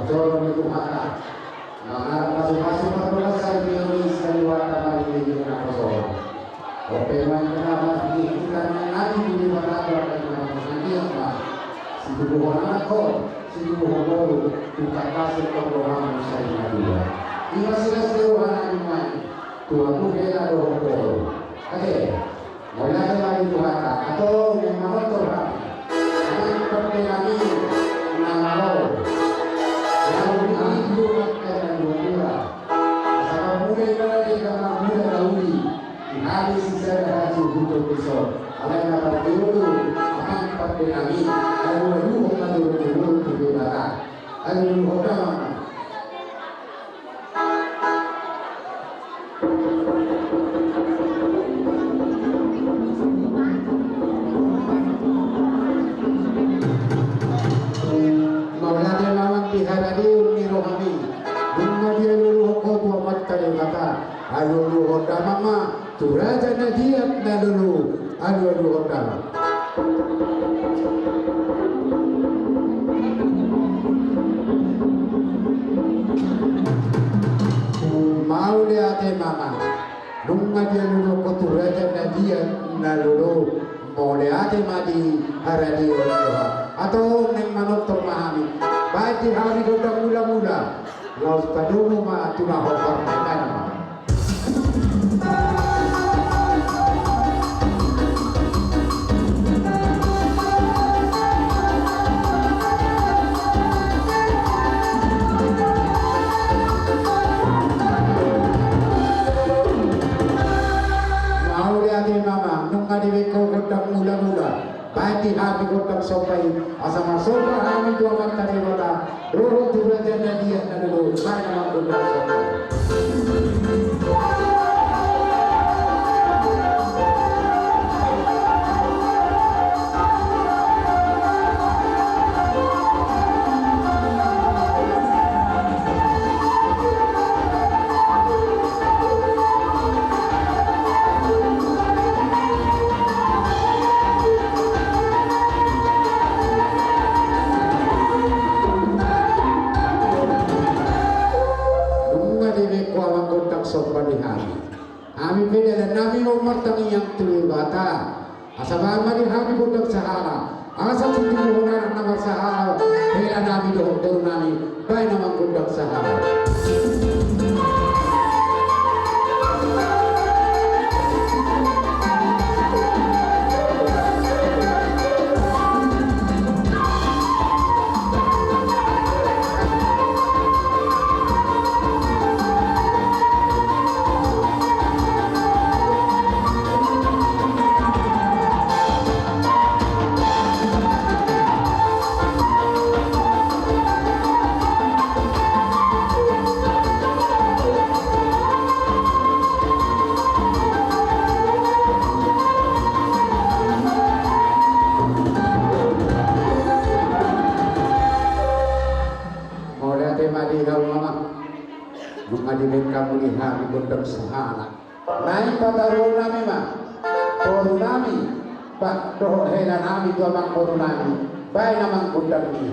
Jono itu hata. Mengarap masing-masing berdosa Indonesia dan luar tanah ini dengan kosong. Oke, kenapa kita mengenali di mana ada dengan Sibuho nako, sibuho baru, kita kasih program saya dua. Ini masih seruan ini, Tuhan bukela doh doh. Oke, mulai lagi Tuhan atau yang mana Tuhan? Yang pertama nama lo, yang itu akan dua. Sama mulai lagi karena mulai lagi. Hari sisa haji untuk besok. Oleh karena itu, akan pakai kami. Ayo dulu kita dulu berbeda. Ayo dulu kita. Maulana Imam Tiharadi Niro kami. Bunga dia dulu kau tua mata dia kata. Ayo dulu kita mama. Turaja nadiat na dulu. Ayo dulu kita. Mau lihat mama. Nunga dia dulu kau turaja nadiat na dulu. Mau lihat madi haradi orang atau neng manok termahami. Baik di hari kita mula-mula. Laus padumu ma tunah hokor mana. Ko kotak mula-mula baik hati kotak sopai asama sopa kami dua mata kota roh turun dan dia dulu saya mau kotak sopai Kami beda dan Nabi Umar tangi yang terlibata. Asal mari kami budak sahara. Asal cuti bukan nama sahara. Beda Nabi doh Nabi. Baik nama budak sahara. Kamu lihat bentuk sahana. Naik pataru nami mah, toru nami, pak doh hela nami dua mang toru nami, baik namang bentuk ini.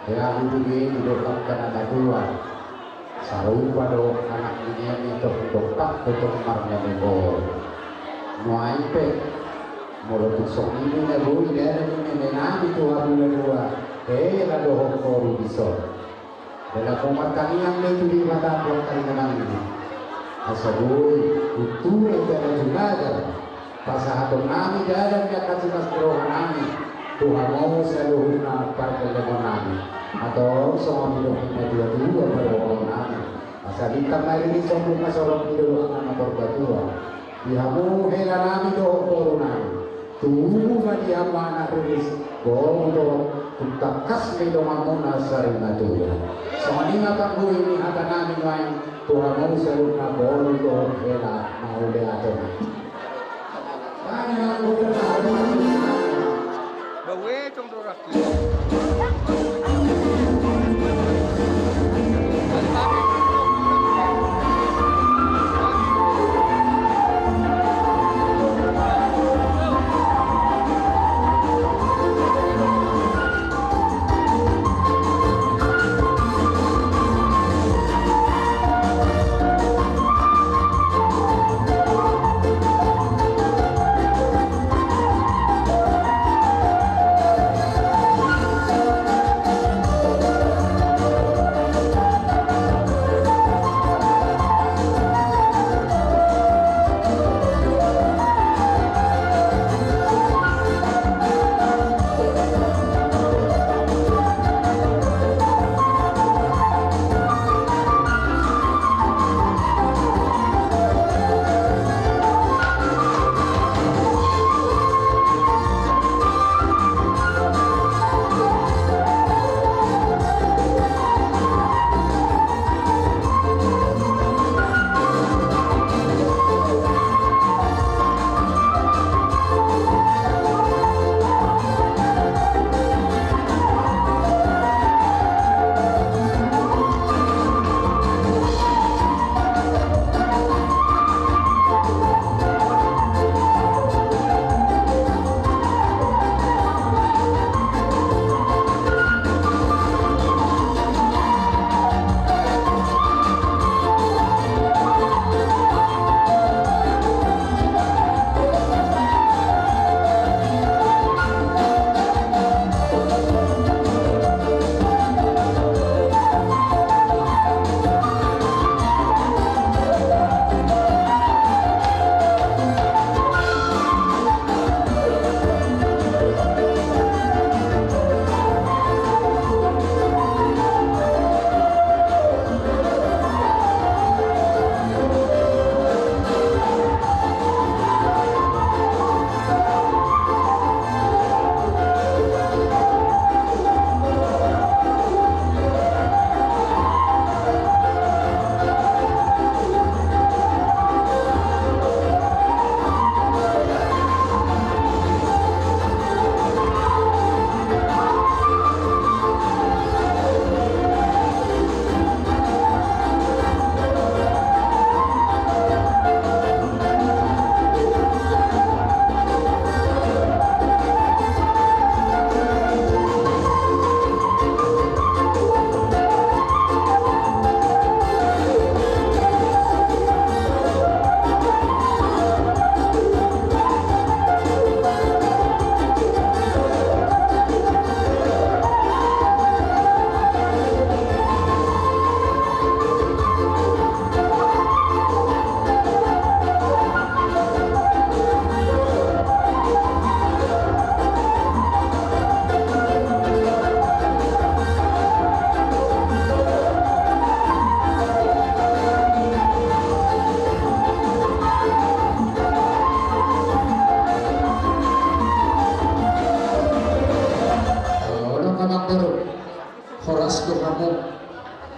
Ya hubungi didokap karena tua. Sarupa do anak ini dokap betul marnya nebo. Nuaipe mulut sok ini nebo dia ini nabi Tuhan dua. La do koru biso. Dalam komat yang itu di mata kali ini. Asabui itu yang juga pasahatong nami dalam dia kasih kasrohan nami Tuhan mau selalu na partai dengan nami atau semua hidupnya dua pada orang nami asal kita mari ini semua masalah hidup anak berbatua dihamu hela nami doh koru nami tuh dia mana tulis bodoh untuk kasih domamuna sarina tuh semua ini akan ini akan nami main Tuhan mau selalu na bodoh hela mau dia atau bawe trong đồ rakli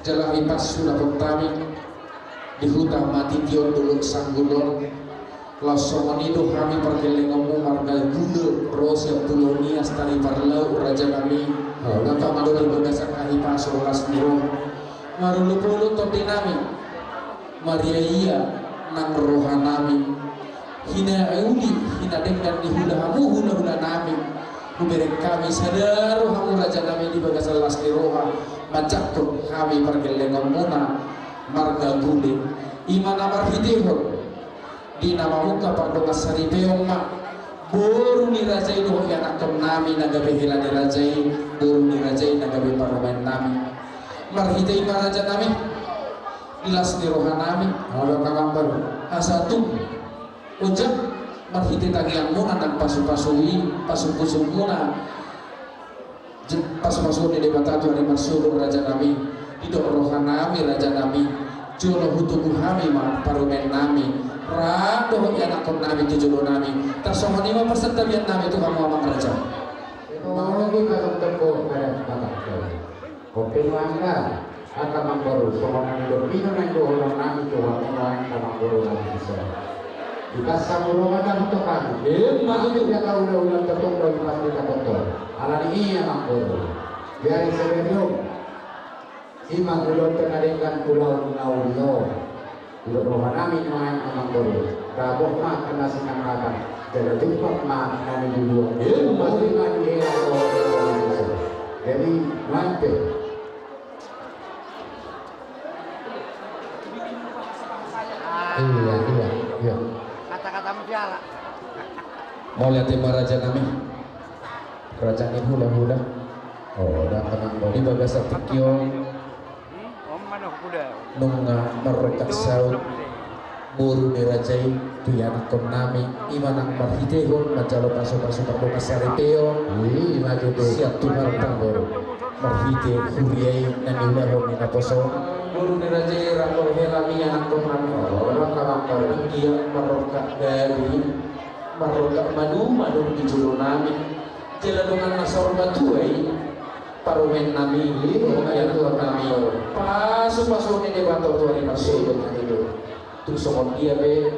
jalai pasuna putami di hutan mati tion dulu sanggulon lasomanido kami pergelengamu marga gula rosia tuloni astari parlau raja kami nata madol bagasak kahi pasur kasmiro marulupulo totinami Maria iya nang rohanami hina euli hina dengan di hula nami kuberi kami sadar hamu raja nami di bagas lasti roha macakut kami pergelengong muna marga guling imana marhitihon di nama muka pardonga saribeong mak boru ni rajai doh yang akan nami nagabe hela ni rajai boru ni rajai nagabe parlemen nami marhitai maraja nami ilas ni roha nami Kalau kakak baru, asatu ujak marhitai tagiang muna nang pasu-pasui pasu-pasung muna pasu-pasu ni debata tu hari masuk raja nami tidak roha nami raja nami jono hutuku kami ma parlemen nami rado yang akan nami tujuh nami tersongon 5% tabiat nami itu kamu amang raja mau lagi kakak tepuk pada kakak baru. Kopi mangga akan membaru semua yang berbina yang doang nami doang orang akan membaru lagi bisa. Kita sama kan untuk kami. Masuk dia tahu udah tepuk dari pasti kita betul. Alat ini yang membaru. Biar sebelum Imam ulun terkadangkan pulau Rio udah rohan nami main amang baru rabuh mak kena sinang rakan jadi jumpa mak nami dulu masih nami jadi mantep iya Kata-kata mutiara. mau lihat tema raja nami kerajaan ibu hula oh udah tenang di bagas atikyo Om mana kuda? nunga merekat saut buru dirajai tuyana kon nami imanang marhitehon majalo pasu-pasu pardonga saripeo maju tuh siap tunar tambor marhite huriai nani ulahon ina poso buru dirajai rakor helami anak kon nami orang karakter dia merokat dari merokat madu di juru nami jeladungan nasor batuai parumen nami yang tuan nami pasu-pasu ini bantau tuan ini masuk itu terus somon dia be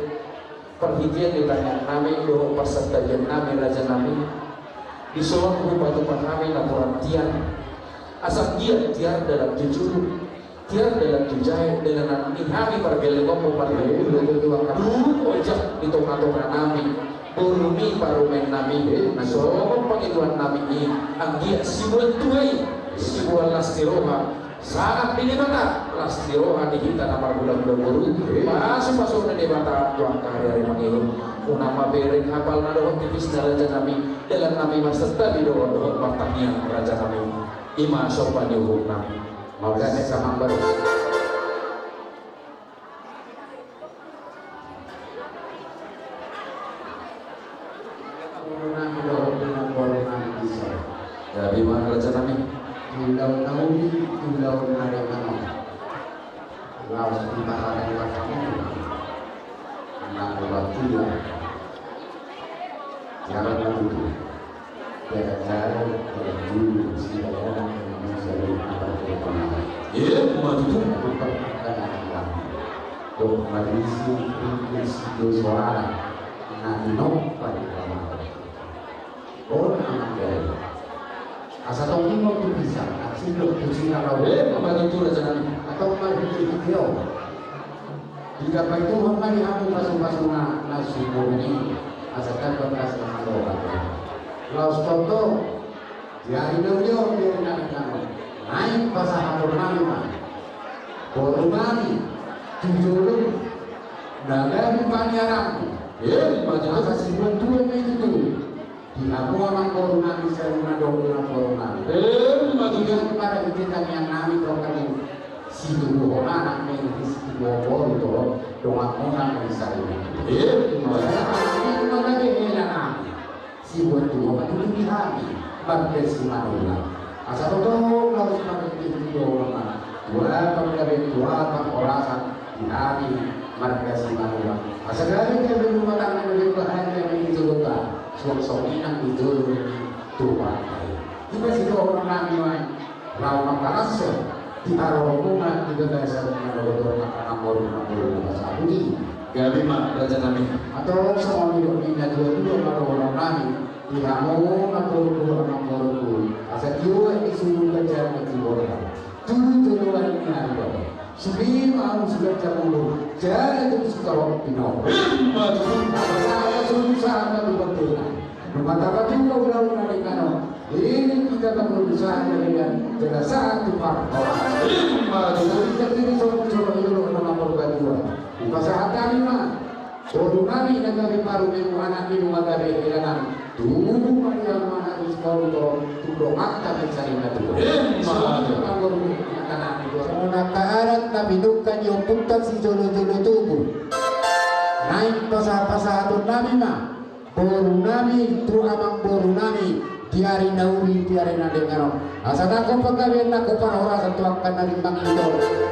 perhitian ditanya nami dorong persertajian nami raja nami disolong ku batu nami laporan tian asal dia tiar dalam jujur tiar dalam tujai dengan nami pargele ngomong pargele dulu ojak di tengah-tengah nami burumi parumen nami nasolong pangituan nami ini anggia sibuan tuai sibuan lastiroha sangat dinimata lastiroha dihita nama bulan-bulan buru masuk na dibata tuang hari-hari mengilu unama bereng hafal na doon tipis na raja nami dalam nami maserta di doon batangnya raja nami ima sopan dihukum nami makanya sama baru nami dorong dengan boleh nami bisa dari mana raja nami Tulau nauli, tulau nari mana? Laos kita ada di kamu. Anak waktu ya. Jangan lalu. Cara berdiri sila orang yang selalu apa berpengaruh. iya madu Bukan anak. Untuk madrasah Inggris dosa. Nanti nomor pada orang anak dari asa tong imo tu bisa silo tu sila raw madu itu raja nami atau mari video jika itu hamba ni aku pasung-pasung na subur ni asa kan bekas na loba laos toto ya ino yo dia na kamo naik pasah atur nami ma borumani tujulu dalam panyaram madu asa sibuk tu itu di aku orang corona bisa menadong corona. madu Jika kepada kita yang nami program si dulu anak medis di bawah itu doang orang bisa ini. Ini mana dia nak si buat tu apa tu di hari bagi si manusia. Asal tu kalau seperti itu orang dua pemilik dua orang di hari marga si manusia. Asal dari dia belum matang dari bahan yang itu lupa. Sok-sokin ang idol tuwa. Di ba sito orang nami ay raw makaraso di araw ko nga di ba sa mga lodo nakanamor na pulo na sa akin. gabi mak raja nami Atau sa mga nilong na dua marunong nami di hamo na pulo na pulo. Asa diyo ay isulong ka dyan na tiwala. Tuloy-tuloy na ito. Sabihin mo ang sulat sa pulo. Diyan ito sa tawag Pinoy. Sa sulusaan na dumating. Mengatakan juga ulang-ulang dari kano. Ini kita akan berusaha dengan jelasah di parpol. Jadi jadi soal itu nomor kedua. Pasal lima. Soal kami negara baru minggu anak minggu negara ilanan. Tunggu yang mana di sekolah tu mata mencari natu. Nakarat na binukkan yung puntat si jolo-jolo tubuh. Naik pasah-pasah atau nami mah. Boru nami, tu amang boru nami. Tiari nauri, tiari nadengaro. Asal aku pagkawin na ko para orasan tuang kanalimang ito.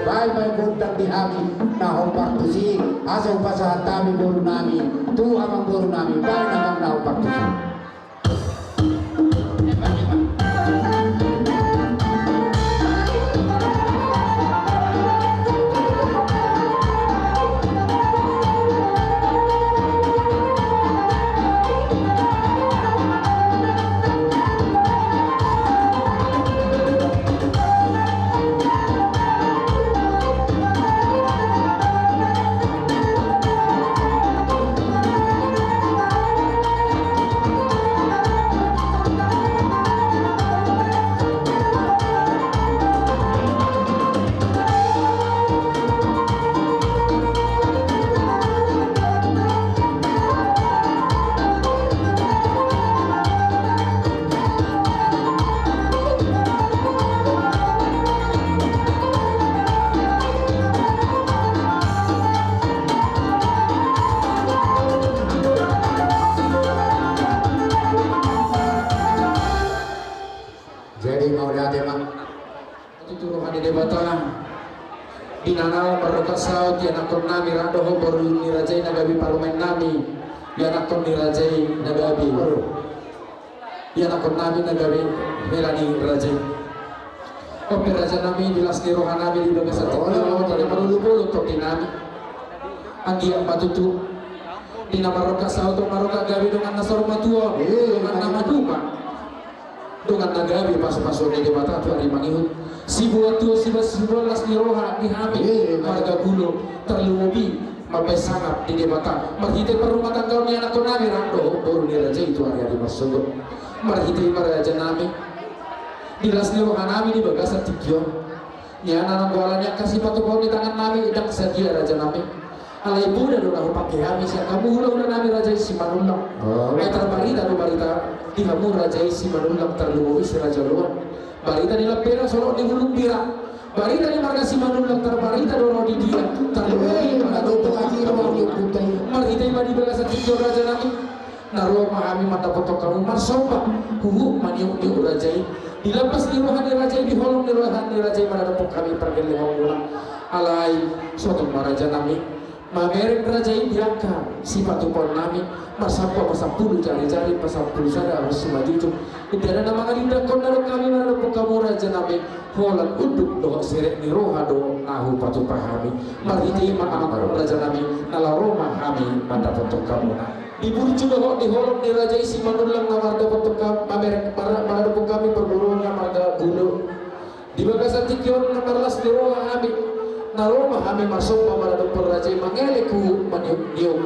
Bye-bye buntang dihami. Nahong partusi. Asal pasah tami boru nami. Tu amang boru nami. Bye namang nahong partusi. Inanaw marukasao ti anakon nami rado ho boru ni rajay nagabi parumen nami yanakon ni rajay nagabi yanakon nami nagabi melani rajay ope raja nami dilas ni rohan nami di bagas sa tikno tali marulupulo to tinami ang iyang matutu dinamarukasao to marukagabi dengan nasorma tuo dengan nama duma dengan nagabi paso-paso ni debata tu hari mangihut si buat tu si las ni roha di hami marga gulo terlubi mabay sangap di debata marhitay perumah tangga ni anak ko nami rando baru ni raja itu hari-hari masuk marhitay maraja nami di las ni roha nami di bagas at tikyo ni anak nanggawalan niya kasih patupaw di tangan nami idang sadia raja nami alay buda doon ako pakai hami siya kamu hula nami raja si manulang ay terbarita do barita di kamu raja si manulang terlubi si raja luar barita nila pera solo di hulung pira barita ni marga si manulang terbarita doro di dia terlubi marita iba di belas at tikyo raja nami naruh mahami mata potok kamu marsoba huhu maniuk di urajai dilepas di rohan di rajai di holong di rohan di rajai manadapok kami pergi lewat ulang alay suatu maraja nami mamerek rajai diangka si patupon nami masapwa pasapulu jari-jari pasapulu sada harus semaju tidak ada nama kalinda kondaro kami manadapok kamu raja nami holan uduk doh serek ni roha do nahu patupahami marhiti ma'amang raja nami nala roma kami manadapok kamu di burju doh di holong di rajai si manulang na marga patupah mamerek manadapok kami perburuan na marga gulo di bagasan tikyon na marlas di roha kami naroma kami masuk pamarado per rajay mangeleku maniuk-niuk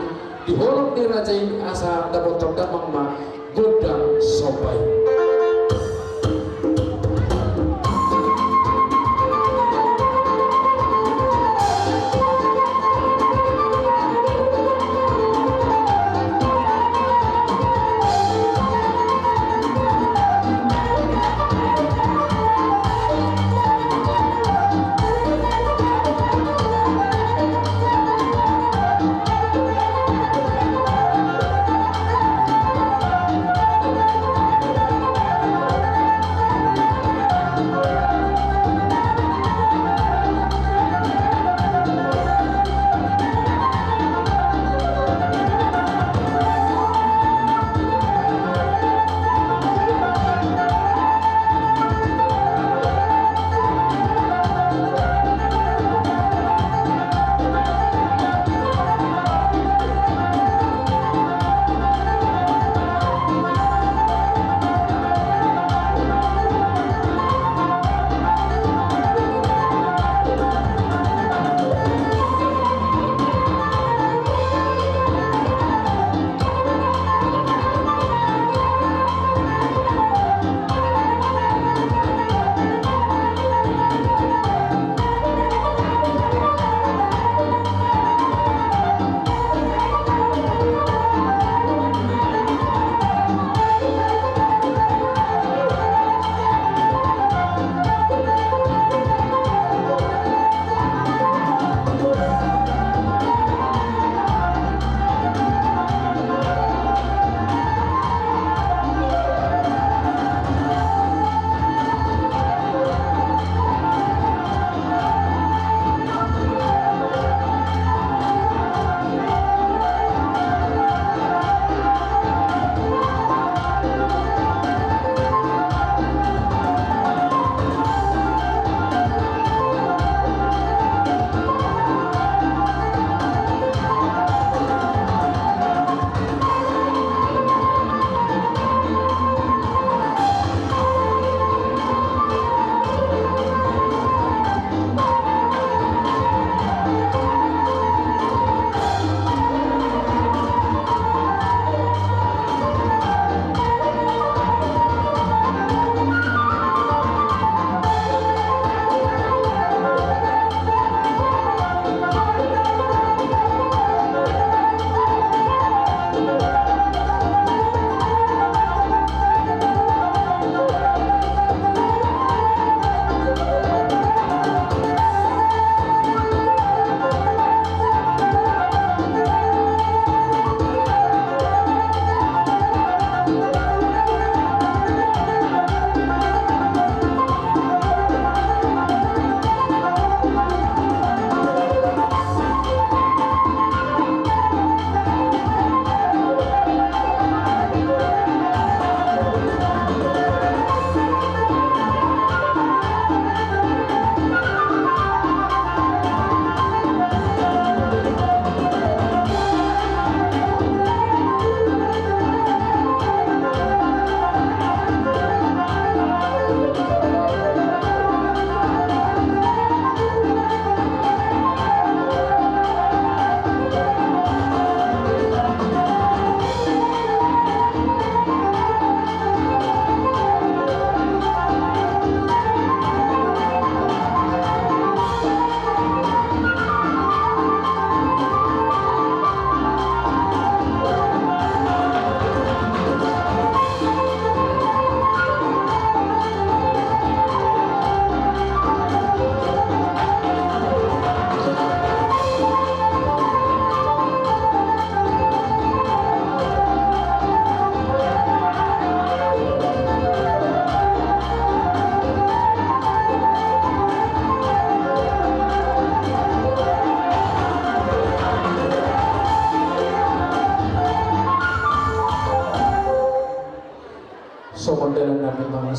di holong di rajay asa dapat terdamang ma godang sopai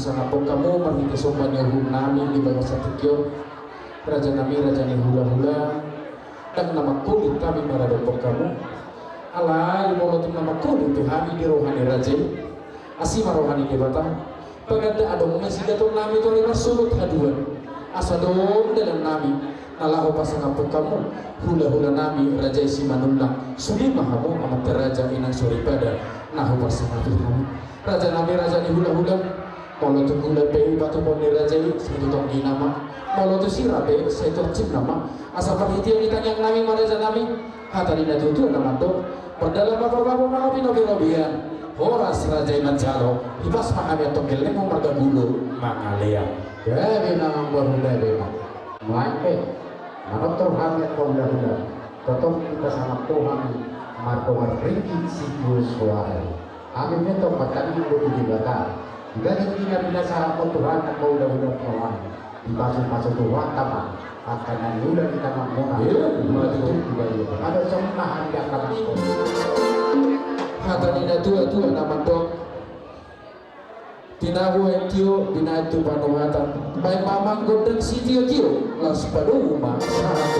pasang apong kamu marhiti somban yung nami di bawah satikyo raja nami raja ni hula-hula dan nama kulit kami maradopong kamu ala imolotin nama kulit tuhami di rohani raja asima rohani debata paganda adong mesidaton nami to lima sulut haduan asa dong dalam nami nalaho pasang apong kamu hula-hula nami raja isi manundang sudi mahamu amat raja inang suripada nahu pasang apong kami raja nami raja ni hula-hula molo tu gula pe batu poni raja itu tong di nama molo tu sirabe saya cip nama asa perhatian ditanya nami raja nami hata dina tutu nama to perdalam bapak-bapak malapi nobi-nobian horas raja iman jalo ibas mahamya tonggeleng marga bulu mangalea Jadi nama berhula memang. Melainkan, menurut Tuhan yang hula-hula, tetap kita sama Tuhan martongan ringgit siku suara. Amin itu petani itu di belakang. Jika kita bila sama Tuhan yang hula-hula Tuhan, di pasal Tuhan taman akan hula kita mampunan. Itu juga itu. Ada semua hati akan masuk. hata nina tua nama dok tinahu etio binatu panuhatan bay mamang gondeng si tio las paduma sangat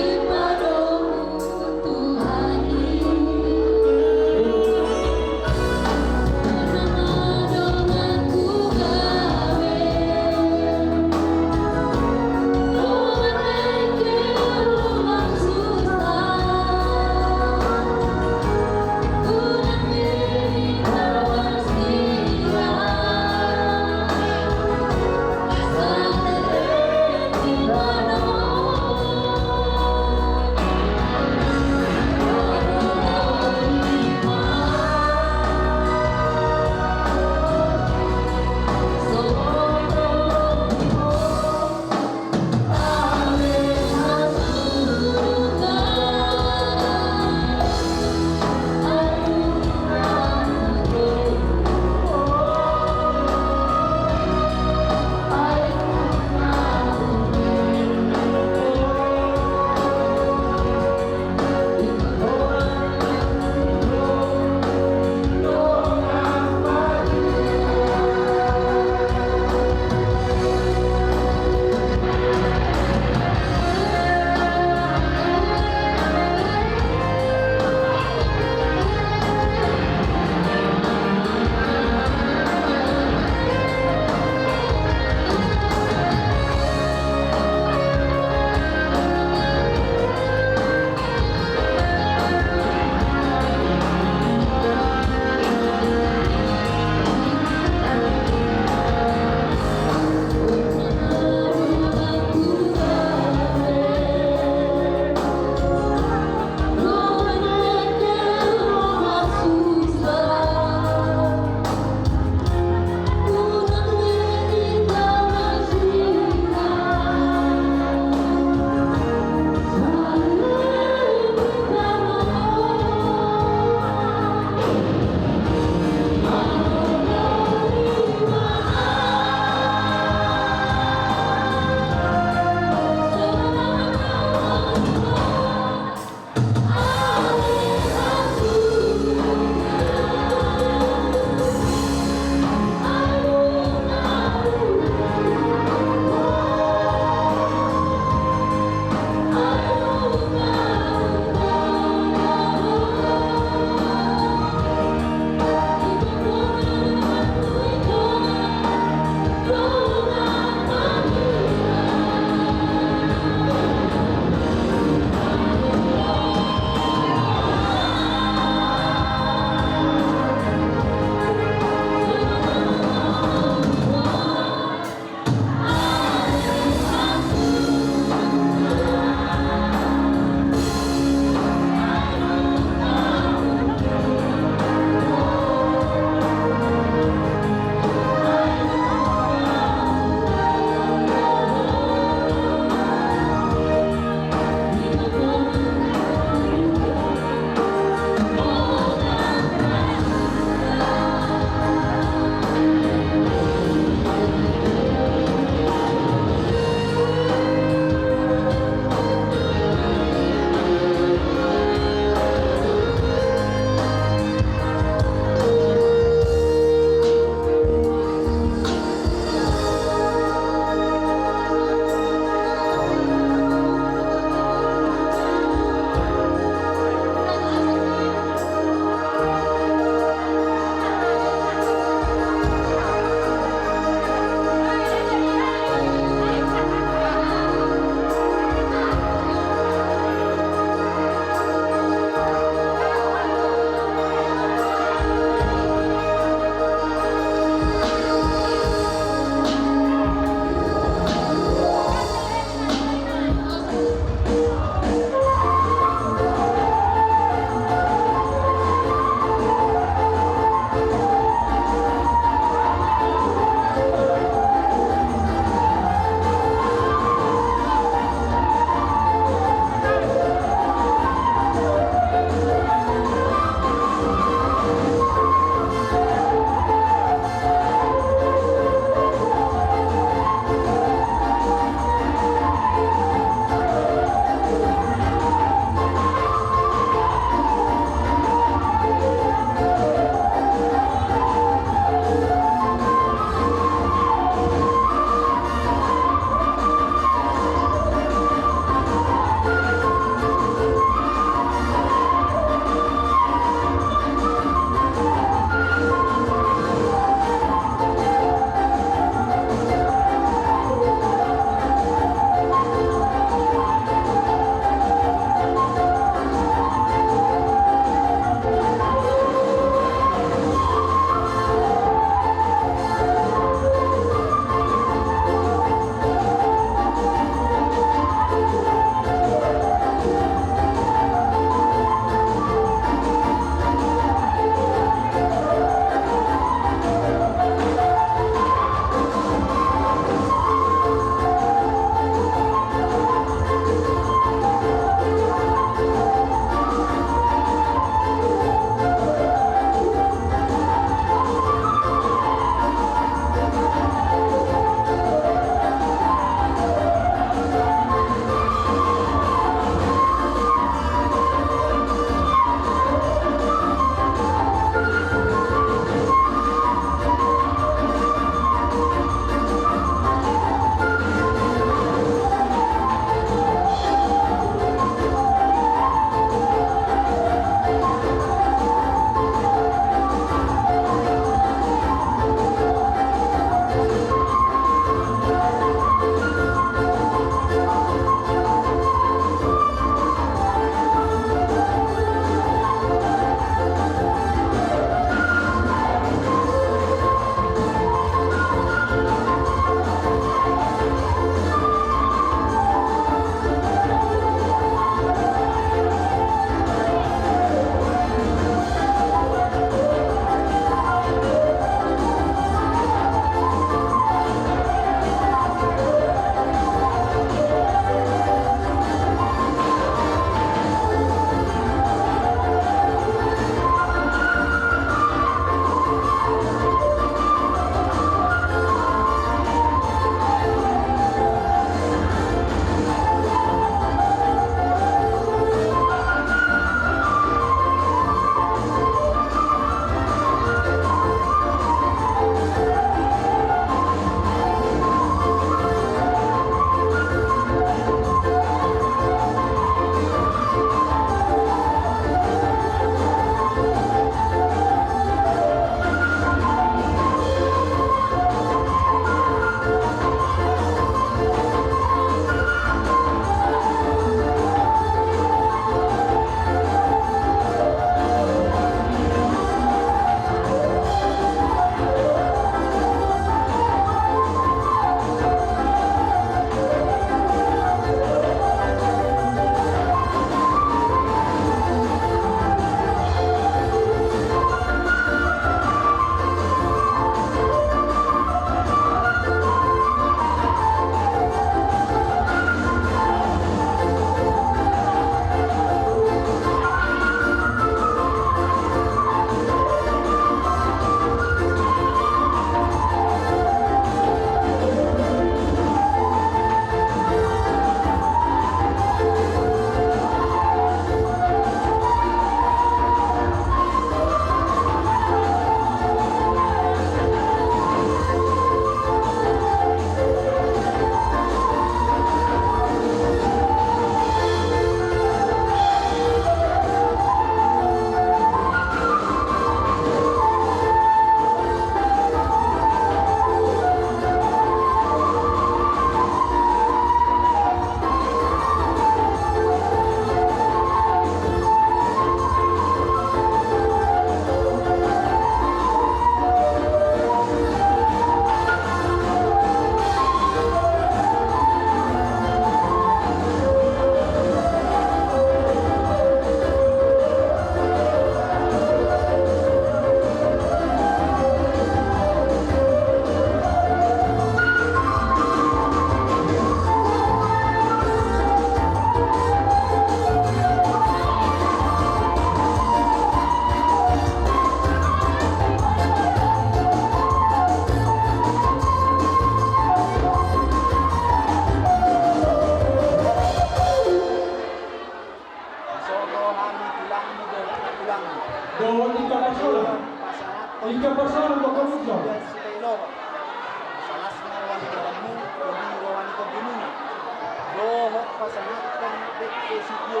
si Tio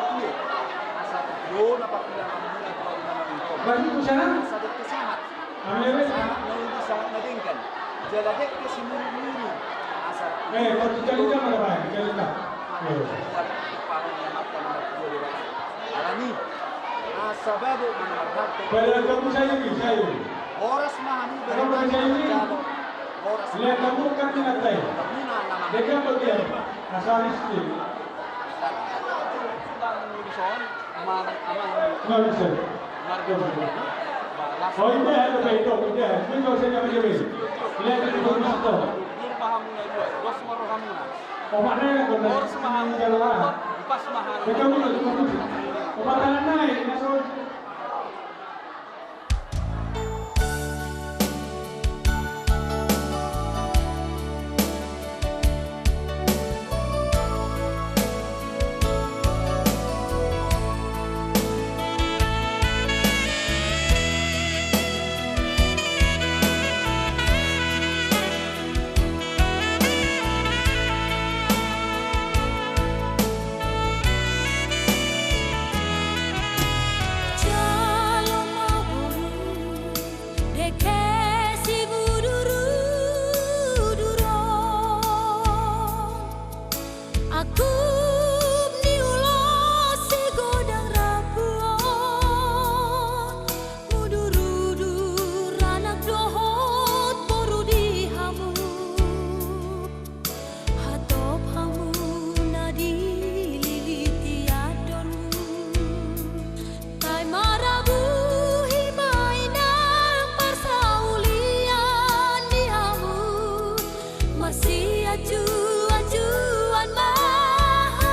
asa Tio na pakilang mula ko na mga Bagi ko siya na? asa dik kesahat Amin. asa na sangat nadingkan jaladek ke si muru asa Kalau dikali-kali mana Pak? Dikali-kali. parang namat na Tio diba alani asa bago mga magharto Pada kamu saya ni, saya. oras mahamu Ano ba siya yun? oras Lihat kamu kan tinatay. muna naman Deka bagian. Asaris ni. No, sir. Oh, hindi. Ano ba ito? Hindi. Hindi ko siya naman gawin. Lihat kamu bagus ito. O mana yang kau nak? Jalan. Deka mo na. Kumatalan na eh. Nasod. Masih acuan-cuan mah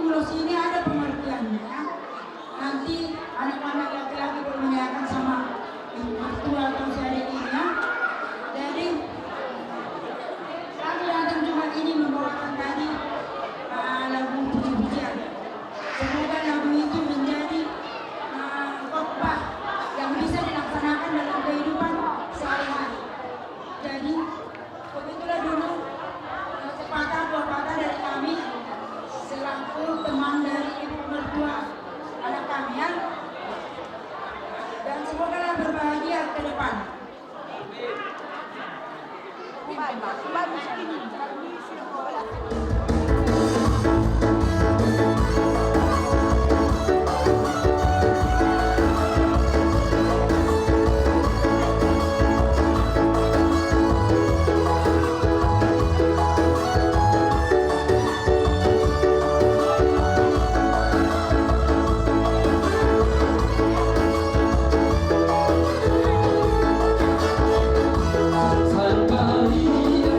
ulos ini ada pengertiannya. Nanti anak-anak laki-laki bermenyakan sama mertua atau si adiknya. Jadi kami datang Jumat ini membawakan tadi lagu puji-pujian. Semoga lagu itu menjadi khotbah yang bisa dilaksanakan dalam kehidupan sehari-hari. Jadi begitulah dulu sepatah dari kami selaku teman dari ibu mertua anak kami ya. Dan semoga berbahagia ke depan. Salvaría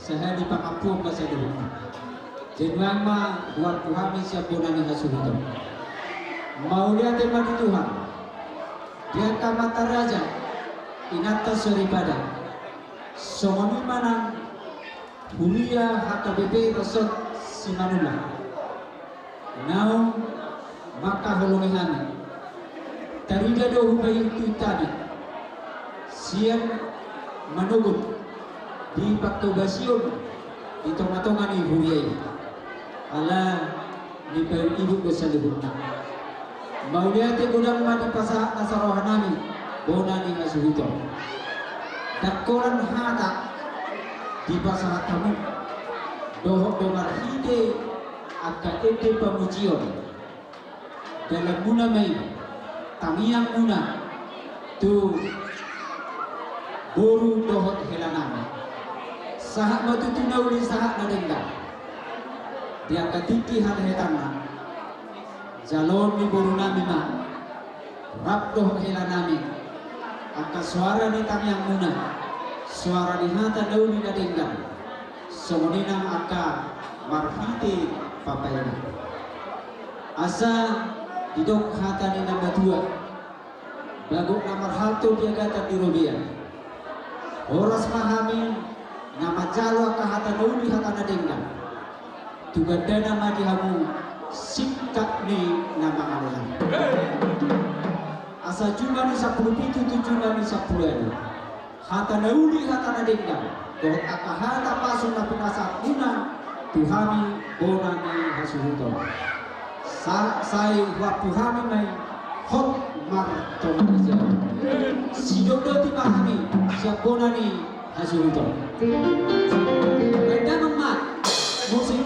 saya di pangapuan bahasa dulu. Jenwang ma buat kuhami siap bonani hasuhito. Mau lihat tema di Tuhan. Dia kamata raja inata soribada. Somoni manang hulia HKBP resort Simanula. Now maka holongehani. Tarida do hubayi itu tadi. Sian manugut di Paktobasion di tonga-tonga ni huriai. Ala ni ibu besaluhut. Mau lihat gudang madi pasah nasarohanami bonani hasuhito. Dakoran hata di pasah tamu dohok domar hide aka ete pamujion dalam muna mai tamiang muna tu boru dohot helanami sahak matutuna uli sahak nadengga dia katiki hal hetana jalon mi boru nami ma rap dohot helanami aka suara ni tamiang muna suara ni hata dauli nadengga somonina aka marhite papayana asa didok hata ni nama dua bagok namar halto dia gata di robia horas mahami nama jalo aka hata dauli hata nadengga tuganda nama dihamu sikap ni nama alam asa jumlah ni 10 itu jumlah ni 10 anu hata dauli hata nadengga dohot aka hata pasung na pinasa una tuhami bonani hasuhuto sai wapuhami mai hot marto manusia sidodo ti pahami siap bonani hasuhuto beda memat musik